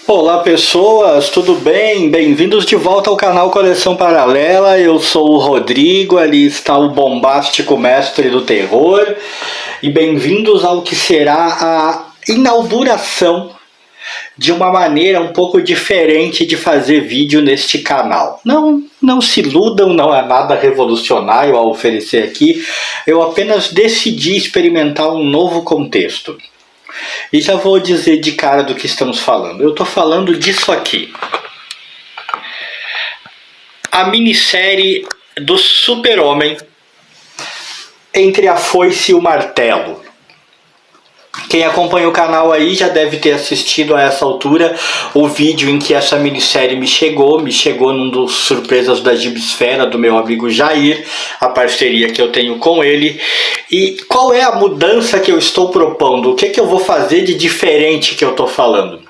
Olá pessoas, tudo bem? Bem-vindos de volta ao canal Coleção Paralela. Eu sou o Rodrigo, ali está o bombástico mestre do terror. E bem-vindos ao que será a inauguração de uma maneira um pouco diferente de fazer vídeo neste canal. Não se iludam, não há nada revolucionário a oferecer aqui. Eu apenas decidi experimentar um novo contexto. E já vou dizer de cara do que estamos falando. Eu estou falando disso aqui. A minissérie do Super-Homem Entre a Foice e o Martelo. Quem acompanha o canal aí já deve ter assistido a essa altura o vídeo em que essa minissérie me chegou num dos surpresas da Gibsfera do meu amigo Jair, a parceria que eu tenho com ele. E qual é a mudança que eu estou propondo? O que eu vou fazer de diferente que eu estou falando?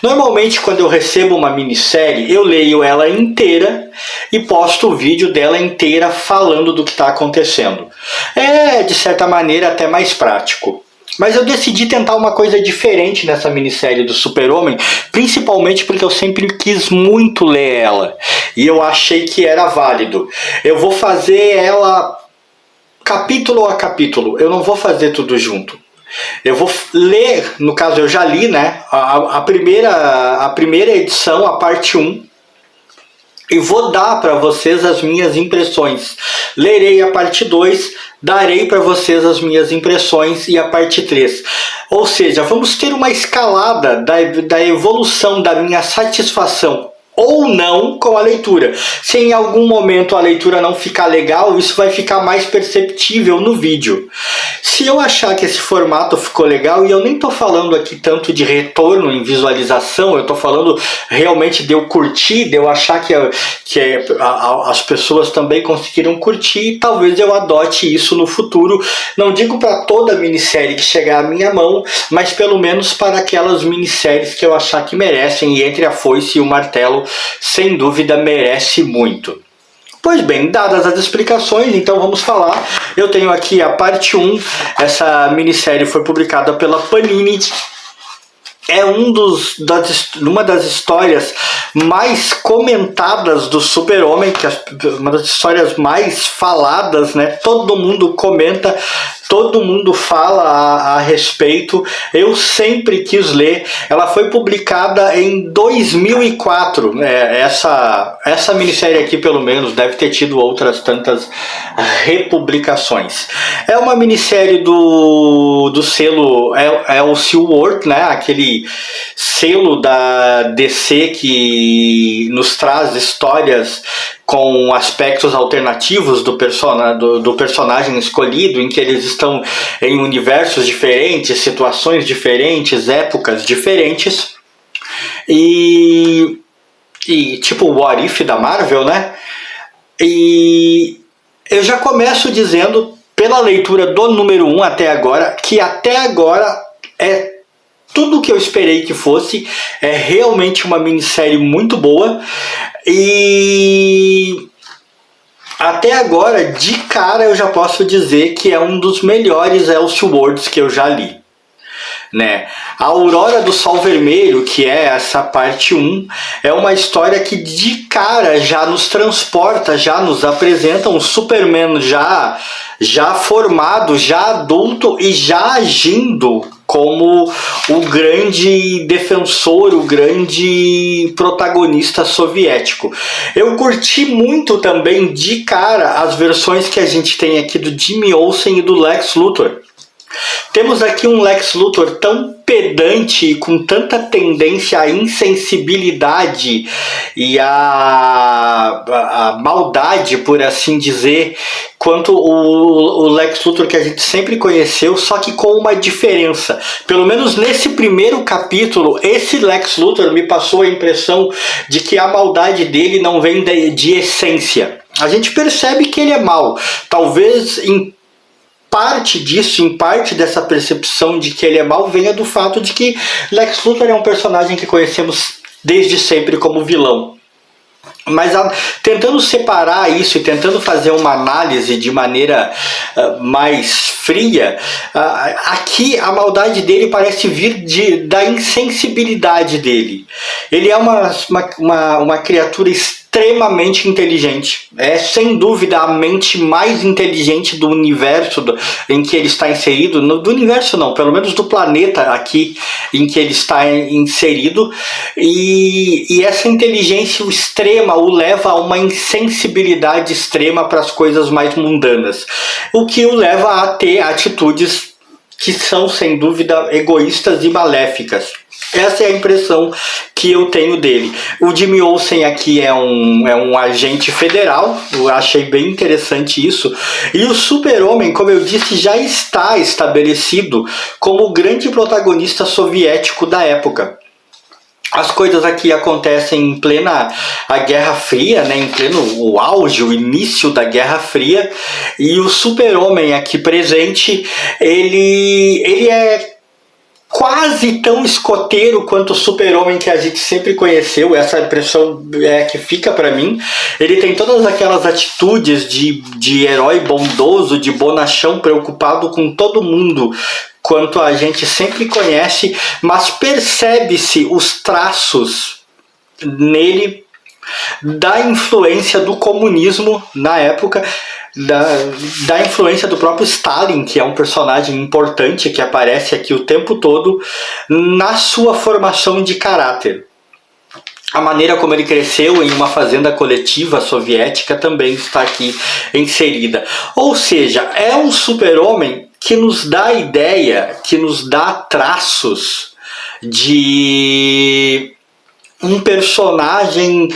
Normalmente quando eu recebo uma minissérie, eu leio ela inteira e posto o vídeo dela inteira falando do que está acontecendo. É, de certa maneira, até mais prático. Mas eu decidi tentar uma coisa diferente nessa minissérie do Super-Homem, principalmente porque eu sempre quis muito ler ela. E eu achei que era válido. Eu vou fazer ela capítulo a capítulo, eu não vou fazer tudo junto. Eu vou ler, no caso eu já li, né, a primeira edição, a parte 1, e vou dar para vocês as minhas impressões. Lerei a parte 2, darei para vocês as minhas impressões e a parte 3. Ou seja, vamos ter uma escalada da evolução da minha satisfação ou não com a leitura. Se em algum momento a leitura não ficar legal, isso vai ficar mais perceptível no vídeo. Se eu achar que esse formato ficou legal, e eu nem estou falando aqui tanto de retorno em visualização, eu estou falando realmente de eu curtir, de eu achar que as pessoas também conseguiram curtir, e talvez eu adote isso no futuro. Não digo para toda minissérie que chegar à minha mão, mas pelo menos para aquelas minisséries que eu achar que merecem, e Entre a Foice e o Martelo, sem dúvida, merece muito. Pois bem, dadas as explicações, então vamos falar. Eu tenho aqui a parte 1, essa minissérie foi publicada pela Panini. É uma das histórias mais comentadas do Super-Homem, uma das histórias mais faladas, né? Todo mundo comenta, todo mundo fala a respeito. Eu sempre quis ler. Ela foi publicada em 2004. Essa minissérie aqui, pelo menos, deve ter tido outras tantas republicações. É uma minissérie do selo Elseworlds, né? Aquele selo da DC que nos traz histórias com aspectos alternativos do personagem escolhido, em que eles estão em universos diferentes, situações diferentes, épocas diferentes, e tipo o What If da Marvel, né? E eu já começo dizendo, pela leitura do número 1 até agora, que até agora é tudo o que eu esperei que fosse. É realmente uma minissérie muito boa. E até agora, de cara, eu já posso dizer que é um dos melhores Elseworlds que eu já li, né? A Aurora do Sol Vermelho, que é essa parte 1, é uma história que de cara já nos transporta, já nos apresenta um Superman já formado, já adulto e já agindo como o grande defensor, o grande protagonista soviético. Eu curti muito também de cara as versões que a gente tem aqui do Jimmy Olsen e do Lex Luthor. Temos aqui um Lex Luthor tão pedante e com tanta tendência à insensibilidade e à maldade, por assim dizer, quanto o Lex Luthor que a gente sempre conheceu, só que com uma diferença. Pelo menos nesse primeiro capítulo, esse Lex Luthor me passou a impressão de que a maldade dele não vem de essência. A gente percebe que ele é mau, talvez em parte dessa percepção de que ele é mau venha do fato de que Lex Luthor é um personagem que conhecemos desde sempre como vilão. Mas tentando separar isso e tentando fazer uma análise de maneira mais fria, aqui a maldade dele parece vir da insensibilidade dele. Ele é uma criatura extremamente inteligente. É sem dúvida a mente mais inteligente do universo em que ele está inserido. Do universo não, pelo menos do planeta aqui em que ele está inserido. E essa inteligência extrema o leva a uma insensibilidade extrema para as coisas mais mundanas, o que o leva a ter atitudes que são sem dúvida egoístas e maléficas. Essa é a impressão que eu tenho dele. O Jimmy Olsen aqui é um agente federal, eu achei bem interessante isso. E o Super-Homem, como eu disse, já está estabelecido como o grande protagonista soviético da época. As coisas aqui acontecem em plena a Guerra Fria, né, em pleno o auge, o início da Guerra Fria, e o Super-Homem aqui presente, ele é quase tão escoteiro quanto o Super-Homem que a gente sempre conheceu. Essa impressão é que fica para mim. Ele tem todas aquelas atitudes de herói bondoso, de bonachão, preocupado com todo mundo, quanto a gente sempre conhece, mas percebe-se os traços nele da influência do comunismo na época, da influência do próprio Stalin, que é um personagem importante que aparece aqui o tempo todo na sua formação de caráter. A maneira como ele cresceu em uma fazenda coletiva soviética também está aqui inserida. Ou seja, é um super-homem que nos dá ideia, que nos dá traços de um personagem,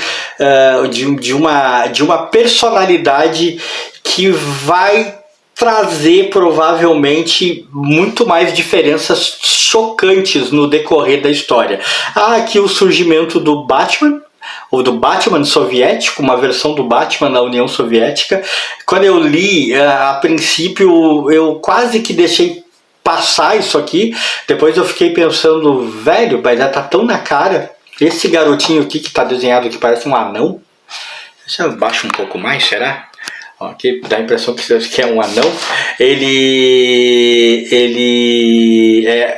de uma personalidade que vai trazer provavelmente muito mais diferenças chocantes no decorrer da história. Há aqui o surgimento do Batman, ou do Batman soviético, uma versão do Batman na União Soviética. Quando eu li, a princípio, eu quase que deixei passar isso aqui. Depois eu fiquei pensando, velho, mas já tá tão na cara. Esse garotinho aqui que tá desenhado aqui parece um anão. Deixa eu baixar um pouco mais, será? Aqui dá a impressão que é um anão. Ele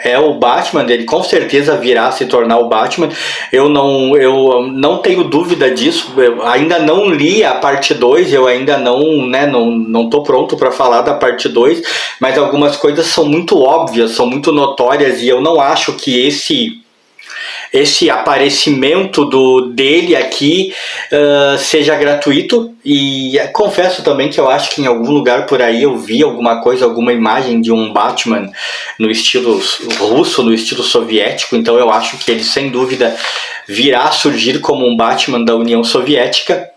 é o Batman, ele com certeza virá se tornar o Batman. Eu não tenho dúvida disso. Eu ainda não li a parte 2, eu ainda não tô pronto para falar da parte 2, mas algumas coisas são muito óbvias, são muito notórias, e eu não acho que esse aparecimento dele aqui seja gratuito. E confesso também que eu acho que em algum lugar por aí eu vi alguma coisa, alguma imagem de um Batman no estilo russo, no estilo soviético. Então eu acho que ele sem dúvida virá surgir como um Batman da União Soviética.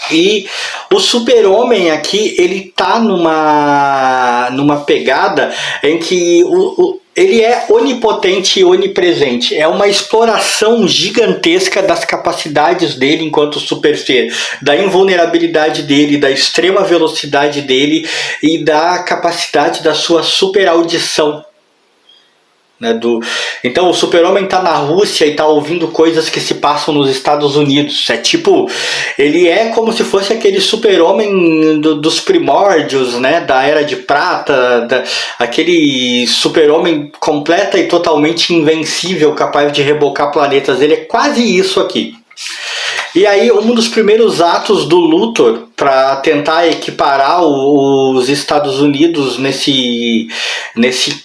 E o Super-Homem aqui, ele tá numa pegada em que ele é onipotente e onipresente. É uma exploração gigantesca das capacidades dele enquanto super ser, da invulnerabilidade dele, da extrema velocidade dele e da capacidade da sua super audição. Então o Super-Homem tá na Rússia e tá ouvindo coisas que se passam nos Estados Unidos. É tipo, ele é como se fosse aquele Super-Homem dos primórdios, né, da Era de Prata, aquele Super-Homem completa e totalmente invencível, capaz de rebocar planetas. Ele é quase isso aqui. E aí um dos primeiros atos do Luthor para tentar equiparar os Estados Unidos nesse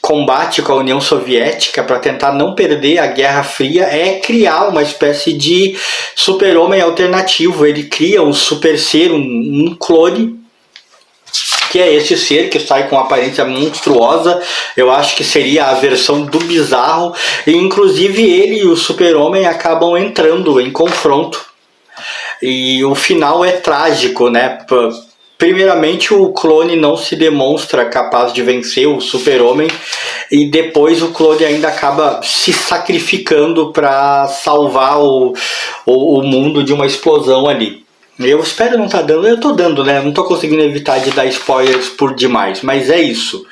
combate com a União Soviética, para tentar não perder a Guerra Fria, é criar uma espécie de super-homem alternativo. Ele cria um super ser, um clone, que é esse ser que sai com aparência monstruosa. Eu acho que seria a versão do bizarro, e inclusive ele e o Super-Homem acabam entrando em confronto. E o final é trágico, né? Primeiramente, o clone não se demonstra capaz de vencer o Super-Homem, e depois o clone ainda acaba se sacrificando para salvar o mundo de uma explosão ali. Eu espero não estar dando, eu tô dando, né? Não tô conseguindo evitar de dar spoilers por demais, mas é isso,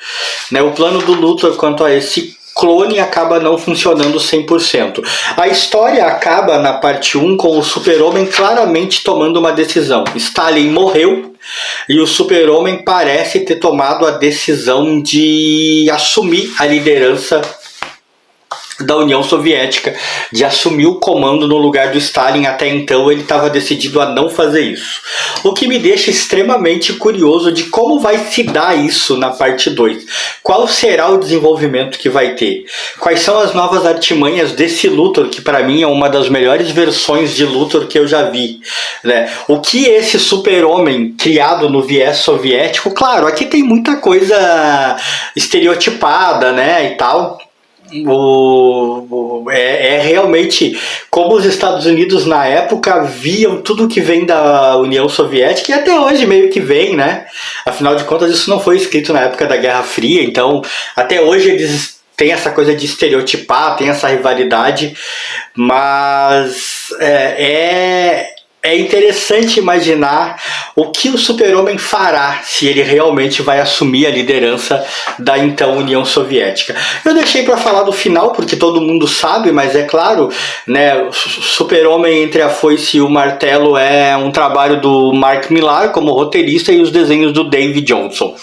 né? O plano do Luthor quanto a esse clone acaba não funcionando 100%. A história acaba na parte 1 com o Super-Homem claramente tomando uma decisão. Stalin morreu e o Super-Homem parece ter tomado a decisão de assumir a liderança da União Soviética, de assumir o comando no lugar do Stalin. Até então ele estava decidido a não fazer isso. O que me deixa extremamente curioso de como vai se dar isso na parte 2. Qual será o desenvolvimento que vai ter? Quais são as novas artimanhas desse Luthor, que para mim é uma das melhores versões de Luthor que eu já vi, né? O que esse Super-Homem criado no viés soviético, claro, aqui tem muita coisa estereotipada, né, e tal. É realmente como os Estados Unidos na época viam tudo que vem da União Soviética, e até hoje meio que vem, né? Afinal de contas, isso não foi escrito na época da Guerra Fria, então até hoje eles têm essa coisa de estereotipar, tem essa rivalidade, mas é interessante imaginar o que o Super-Homem fará se ele realmente vai assumir a liderança da então União Soviética. Eu deixei para falar do final porque todo mundo sabe, mas é claro, né, o Super-Homem entre a foice e o martelo é um trabalho do Mark Millar como roteirista e os desenhos do Dave Johnson.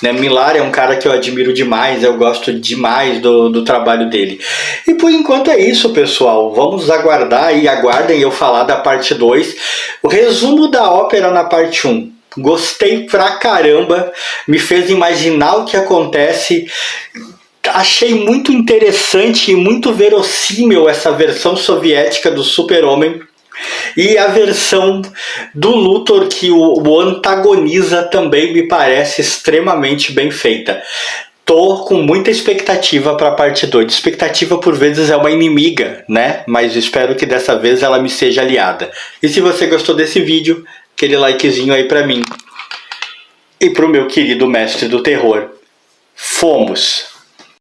Né, Millar é um cara que eu admiro demais, eu gosto demais do trabalho dele. E por enquanto é isso, pessoal. Vamos aguardar e aguardem eu falar da parte 2. O resumo da ópera na parte 1. Gostei pra caramba, me fez imaginar o que acontece. Achei muito interessante e muito verossímil essa versão soviética do Super-Homem. E a versão do Luthor que o antagoniza também me parece extremamente bem feita. Tô com muita expectativa para a parte 2. Expectativa por vezes é uma inimiga, né? Mas espero que dessa vez ela me seja aliada. E se você gostou desse vídeo, aquele likezinho aí para mim. E pro meu querido mestre do terror. Fomos!